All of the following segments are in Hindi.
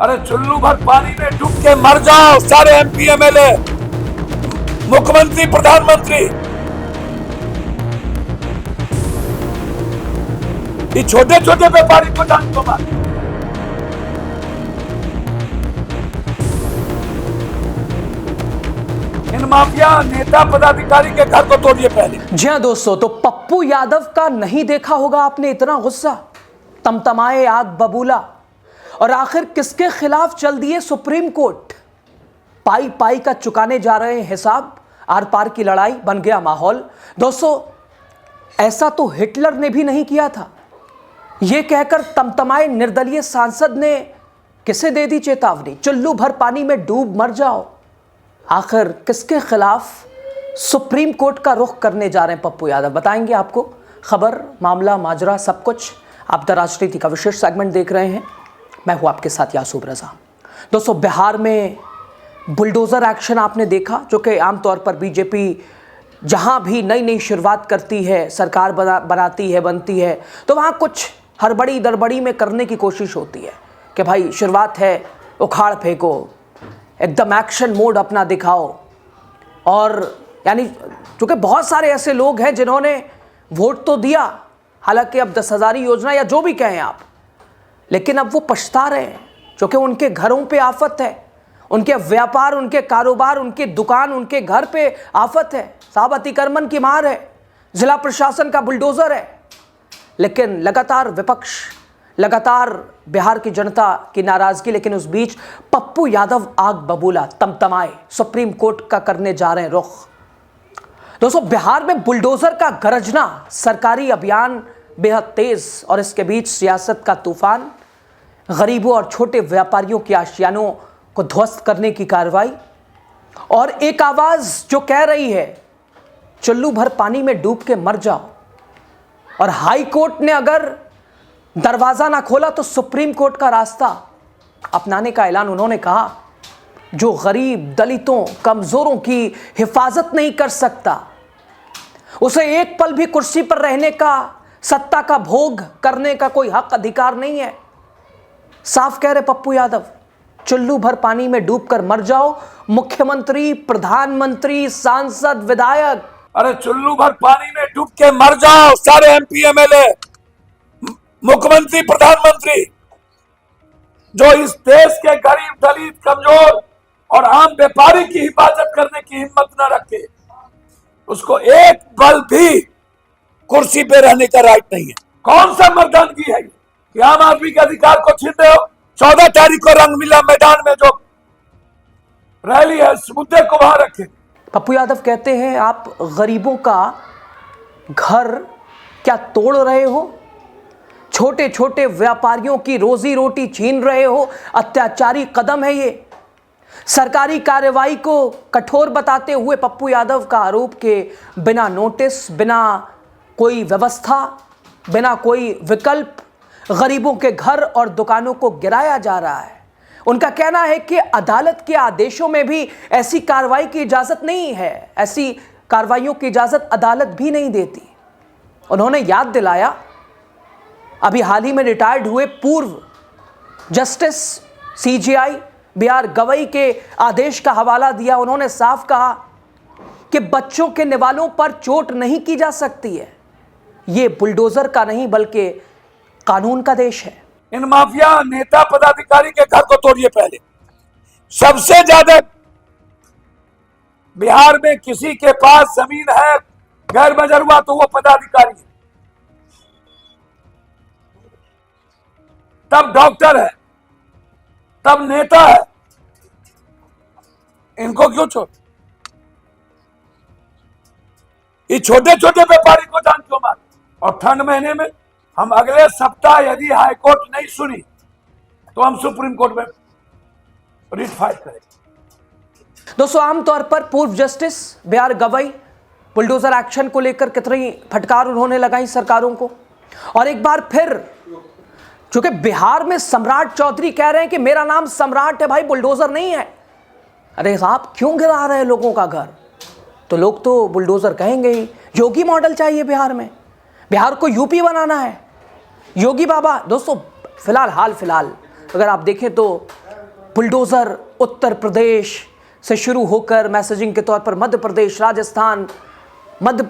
अरे चुल्लू भर पानी में डूब के मर जाओ सारे एमपी एमएलए, मुख्यमंत्री, प्रधानमंत्री। ये छोटे छोटे व्यापारी को जान को मार। इन माफिया नेता पदाधिकारी के घर को तोड़िए पहले। जी हाँ दोस्तों, तो पप्पू यादव का नहीं देखा होगा आपने इतना गुस्सा, तमतमाए आग बबूला, और आखिर किसके खिलाफ चल दिए सुप्रीम कोर्ट। पाई पाई का चुकाने जा रहे हैं हिसाब, आर पार की लड़ाई, बन गया माहौल। दोस्तों, ऐसा तो हिटलर ने भी नहीं किया था। यह कहकर तमतमाए निर्दलीय सांसद ने किसे दे दी चेतावनी, चुल्लू भर पानी में डूब मर जाओ। आखिर किसके खिलाफ सुप्रीम कोर्ट का रुख करने जा रहे हैं पप्पू यादव, बताएंगे आपको। खबर, मामला, माजरा, सब कुछ आप द राजनीति का विशेष सेगमेंट देख रहे हैं। मैं हूं आपके साथ यासूब रजा। दोस्तों, बिहार में बुलडोज़र एक्शन आपने देखा, जो कि आमतौर पर बीजेपी जहां भी नई नई शुरुआत करती है, सरकार बनाती है, बनती है, तो वहां कुछ हड़बड़ी दड़बड़ी में करने की कोशिश होती है कि भाई शुरुआत है, उखाड़ फेंको, एकदम एक्शन मोड अपना दिखाओ। और यानी चूँकि बहुत सारे ऐसे लोग हैं जिन्होंने वोट तो दिया, हालांकि अब 10,000 योजना या जो भी कहें आप, लेकिन अब वो पछता रहे हैं क्योंकि उनके घरों पे आफत है, उनके व्यापार, उनके कारोबार, उनके दुकान, उनके घर पे आफत है। साहब, अतिक्रमण की मार है, जिला प्रशासन का बुलडोज़र है। लेकिन लगातार विपक्ष, लगातार बिहार की जनता की नाराजगी, लेकिन उस बीच पप्पू यादव आग बबूला, तमतमाए सुप्रीम कोर्ट का करने जा रहे हैं रुख। दोस्तों, बिहार में बुलडोज़र का गरजना, सरकारी अभियान बेहद तेज, और इसके बीच सियासत का तूफान, गरीबों और छोटे व्यापारियों के आशियानों को ध्वस्त करने की कार्रवाई, और एक आवाज जो कह रही है चुल्लू भर पानी में डूब के मर जाओ। और हाई कोर्ट ने अगर दरवाजा ना खोला तो सुप्रीम कोर्ट का रास्ता अपनाने का ऐलान उन्होंने कहा। जो गरीब, दलितों, कमजोरों की हिफाजत नहीं कर सकता, उसे एक पल भी कुर्सी पर रहने का, सत्ता का भोग करने का कोई हक अधिकार नहीं है। साफ कह रहे पप्पू यादव, चुल्लू भर पानी में डूबकर मर जाओ, मुख्यमंत्री, प्रधानमंत्री, सांसद, विधायक। अरे चुल्लू भर पानी में डूब के मर जाओ सारे एमपी एमएलए, मुख्यमंत्री, प्रधानमंत्री। जो इस देश के गरीब, दलित, कमजोर और आम व्यापारी की हिफाजत करने की हिम्मत न रखे, उसको एक पल भी कुर्सी पे रहने का राइट नहीं है। कौन सा मर्दानगी है कि आम आदमी के अधिकार को छीन रहे हो। 14 तारीख को रंगमिला मैदान में जो रैली है, इस मुद्दे को वहां रखे। पप्पू यादव कहते हैं आप गरीबों का घर क्या तोड़ रहे हो, छोटे छोटे व्यापारियों की रोजी रोटी छीन रहे हो, अत्याचारी कदम है ये। सरकारी कार्रवाई को कठोर बताते हुए पप्पू यादव का आरोप के बिना नोटिस, बिना कोई व्यवस्था, बिना कोई विकल्प गरीबों के घर और दुकानों को गिराया जा रहा है। उनका कहना है कि अदालत के आदेशों में भी ऐसी कार्रवाई की इजाजत नहीं है, ऐसी कार्रवाइयों की इजाजत अदालत भी नहीं देती। उन्होंने याद दिलाया, अभी हाल ही में रिटायर्ड हुए पूर्व जस्टिस सीजेआई बी.आर. गवई के आदेश का हवाला दिया। उन्होंने साफ कहा कि बच्चों के निवालों पर चोट नहीं की जा सकती है। ये बुलडोजर का नहीं बल्कि कानून का देश है। इन माफिया नेता पदाधिकारी के घर को तोड़िए पहले। सबसे ज्यादा बिहार में किसी के पास जमीन है गैर मजरूआ तो वो पदाधिकारी है, तब डॉक्टर है, तब नेता है। इनको क्यों छोड़? ये छोटे छोटे व्यापारी को जान क्यों मार? और ठंड महीने में हम अगले सप्ताह यदि हाईकोर्ट नहीं सुनी तो हम सुप्रीम कोर्ट में रिट फाइल करेंगे। दोस्तों, आमतौर पर पूर्व justice B R. Gavai bulldozer action को लेकर कितनी फटकार उन्होंने लगाई सरकारों को। और एक बार फिर, चूंकि बिहार में सम्राट चौधरी कह रहे हैं कि मेरा नाम सम्राट है भाई, बुलडोजर नहीं है। अरे साहब, क्यों गिरा रहे हैं लोगों का घर? तो लोग तो बुलडोजर कहेंगे ही। योगी मॉडल चाहिए बिहार में, बिहार को यूपी बनाना है, योगी बाबा। दोस्तों, फिलहाल अगर आप देखें तो बुलडोज़र उत्तर प्रदेश से शुरू होकर मैसेजिंग के तौर पर मध्य प्रदेश, राजस्थान,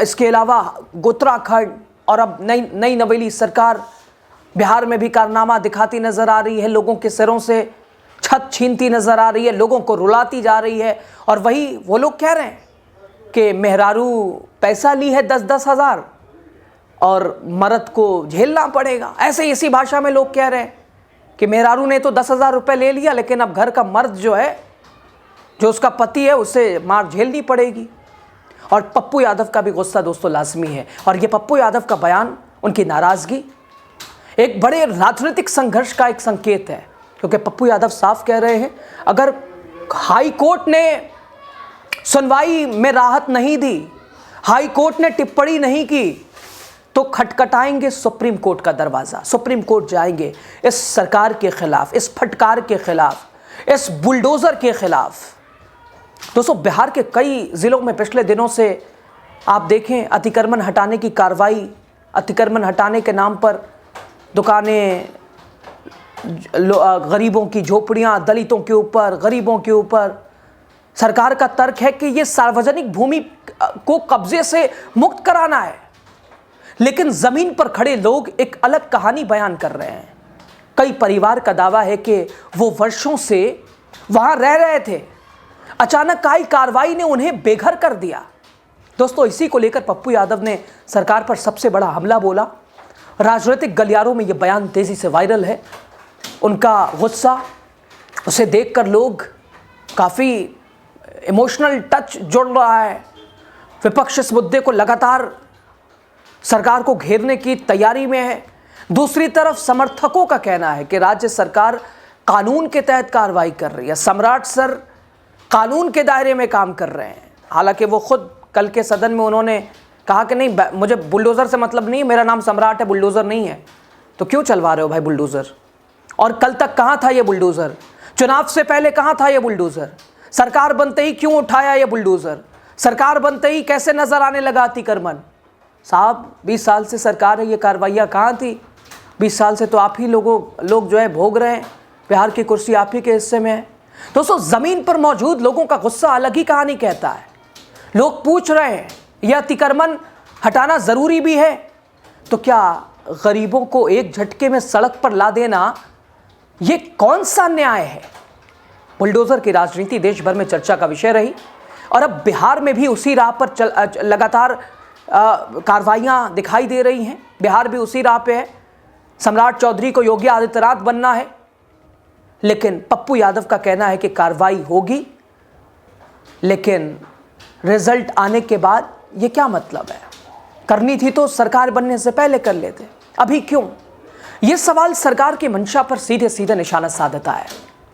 इसके अलावा उत्तराखंड और अब नई नवेली सरकार बिहार में भी कारनामा दिखाती नजर आ रही है। लोगों के सिरों से छत छीनती नजर आ रही है, लोगों को रुलाती जा रही है। और वही वो लोग कह रहे हैं कि मेहरारू पैसा ली है 10-10 हज़ार और मर्द को झेलना पड़ेगा। ऐसे इसी भाषा में लोग कह रहे हैं कि मेहरारू ने तो 10,000 रुपये ले लिया, लेकिन अब घर का मर्द जो है, जो उसका पति है, उसे मार झेलनी पड़ेगी। और पप्पू यादव का भी गुस्सा दोस्तों लाजमी है। और ये पप्पू यादव का बयान, उनकी नाराज़गी एक बड़े राजनीतिक संघर्ष का एक संकेत है, क्योंकि पप्पू यादव साफ कह रहे हैं अगर हाई कोर्ट ने सुनवाई में राहत नहीं दी, हाई कोर्ट ने टिप्पणी नहीं की, तो खटखटाएंगे सुप्रीम कोर्ट का दरवाज़ा, सुप्रीम कोर्ट जाएंगे इस सरकार के खिलाफ, इस फटकार के खिलाफ, इस बुलडोज़र के खिलाफ। दोस्तों, बिहार के कई ज़िलों में पिछले दिनों से आप देखें अतिक्रमण हटाने की कार्रवाई, अतिक्रमण हटाने के नाम पर दुकानें, गरीबों की झोपड़ियां, दलितों के ऊपर, गरीबों के ऊपर। सरकार का तर्क है कि ये सार्वजनिक भूमि को कब्जे से मुक्त कराना है, लेकिन ज़मीन पर खड़े लोग एक अलग कहानी बयान कर रहे हैं। कई परिवार का दावा है कि वो वर्षों से वहाँ रह रहे थे, अचानक आई कार्रवाई ने उन्हें बेघर कर दिया। दोस्तों, इसी को लेकर पप्पू यादव ने सरकार पर सबसे बड़ा हमला बोला। राजनीतिक गलियारों में ये बयान तेज़ी से वायरल है। उनका गुस्सा, उसे देखकर लोग काफ़ी इमोशनल टच जुड़ रहा है। विपक्ष इस मुद्दे को लगातार सरकार को घेरने की तैयारी में है। दूसरी तरफ समर्थकों का कहना है कि राज्य सरकार कानून के तहत कार्रवाई कर रही है, सम्राट सर कानून के दायरे में काम कर रहे हैं। हालांकि वो खुद कल के सदन में उन्होंने कहा कि नहीं, मुझे बुलडोज़र से मतलब नहीं, मेरा नाम सम्राट है, बुलडोज़र नहीं है। तो क्यों चलवा रहे हो भाई बुलडोज़र? और कल तक कहाँ था ये बुलडोज़र? चुनाव से पहले कहाँ था ये बुलडोज़र? सरकार बनते ही क्यों उठाया ये बुलडोज़र? सरकार बनते ही कैसे नज़र आने लगा अतिक्रमण? साहब, 20 साल से सरकार है, ये कार्रवाइयाँ कहाँ थी? 20 साल से तो आप ही लोग जो है भोग रहे हैं, बिहार की कुर्सी आप ही के हिस्से में है। दोस्तों, ज़मीन पर मौजूद लोगों का गुस्सा अलग ही कहानी कहता है। लोग पूछ रहे हैं यह अतिक्रमण हटाना ज़रूरी भी है, तो क्या गरीबों को एक झटके में सड़क पर ला देना ये कौन सा न्याय है? बुलडोज़र की राजनीति देश भर में चर्चा का विषय रही और अब बिहार में भी उसी राह पर लगातार कार्रवाइयाँ दिखाई दे रही हैं। बिहार भी उसी राह पे है। सम्राट चौधरी को योगी आदित्यनाथ बनना है, लेकिन पप्पू यादव का कहना है कि कार्रवाई होगी, लेकिन रिजल्ट आने के बाद ये क्या मतलब है? करनी थी तो सरकार बनने से पहले कर लेते, अभी क्यों? ये सवाल सरकार की मंशा पर सीधे सीधे निशाना साधता है।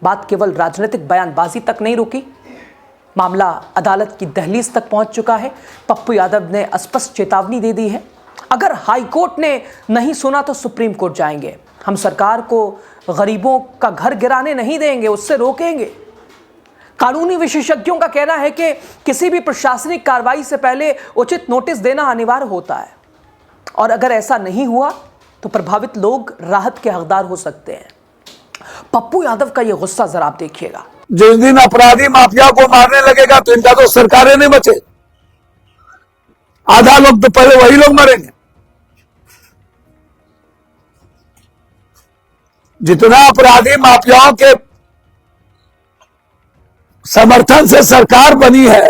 बात केवल राजनीतिक बयानबाजी तक नहीं रुकी, मामला अदालत की दहलीज तक पहुंच चुका है। पप्पू यादव ने स्पष्ट चेतावनी दे दी है, अगर हाई कोर्ट ने नहीं सुना तो सुप्रीम कोर्ट जाएंगे। हम सरकार को गरीबों का घर गिराने नहीं देंगे, उससे रोकेंगे। कानूनी विशेषज्ञों का कहना है कि किसी भी प्रशासनिक कार्रवाई से पहले उचित नोटिस देना अनिवार्य होता है, और अगर ऐसा नहीं हुआ तो प्रभावित लोग राहत के हकदार हो सकते हैं। पप्पू यादव का यह गुस्सा जरा आप देखिएगा। जिस दिन अपराधी माफिया को मारने लगेगा तो इनका तो सरकारें नहीं बचे, आधा लोग तो पहले वही लोग मरेंगे। जितना अपराधी माफियाओं के समर्थन से सरकार बनी है,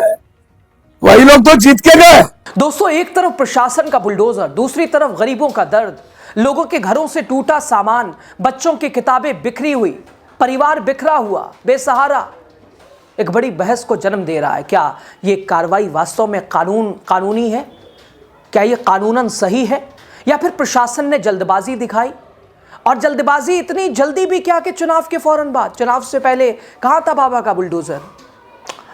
वही लोग तो जीत के गए। दोस्तों, एक तरफ प्रशासन का बुलडोजर, दूसरी तरफ गरीबों का दर्द, लोगों के घरों से टूटा सामान, बच्चों की किताबें बिखरी हुई, परिवार बिखरा हुआ, बेसहारा, एक बड़ी बहस को जन्म दे रहा है। क्या ये कार्रवाई वास्तव में कानूनी है? क्या ये कानूनन सही है, या फिर प्रशासन ने जल्दबाजी दिखाई? और जल्दबाजी इतनी जल्दी भी क्या कि चुनाव के फौरन बाद, चुनाव से पहले कहाँ था बाबा का बुलडोजर?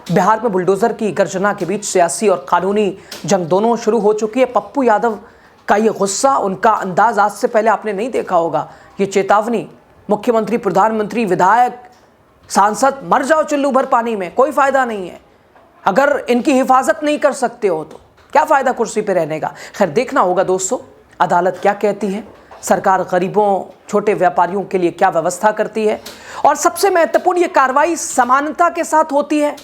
बिहार में बुलडोजर की गर्जना के बीच सियासी और कानूनी जंग दोनों शुरू हो चुकी है। पप्पू यादव का ये गुस्सा, उनका अंदाज आज से पहले आपने नहीं देखा होगा। ये चेतावनी, मुख्यमंत्री, प्रधानमंत्री, विधायक, सांसद, मर जाओ चुल्लू भर पानी में, कोई फायदा नहीं है। अगर इनकी हिफाजत नहीं कर सकते हो तो क्या फायदा कुर्सी पे रहने का? खैर, देखना होगा दोस्तों अदालत क्या कहती है। सरकार गरीबों छोटे व्यापारियों के लिए क्या व्यवस्था करती है, और सबसे महत्वपूर्ण ये कार्रवाई समानता के साथ होती है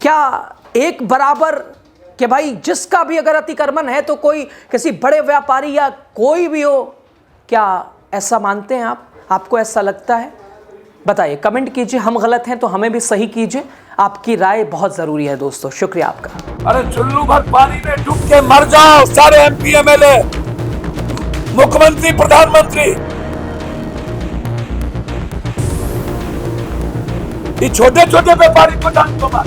क्या, एक बराबर कि भाई जिसका भी अगर अतिक्रमण है तो कोई किसी बड़े व्यापारी या कोई भी हो, क्या ऐसा मानते हैं आप? आपको ऐसा लगता है? बताइए, कमेंट कीजिए। हम गलत हैं तो हमें भी सही कीजिए। आपकी राय बहुत जरूरी है दोस्तों। शुक्रिया आपका। अरे चुल्लू भर पानी में डूब के मर जाओ सारे एमपी एमएलए, मुख्यमंत्री प्रधानमंत्री। ये छोटे छोटे व्यापारी को जान दो मत।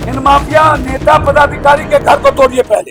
इन माफिया नेता पदाधिकारी के घर को तोड़िए पहले।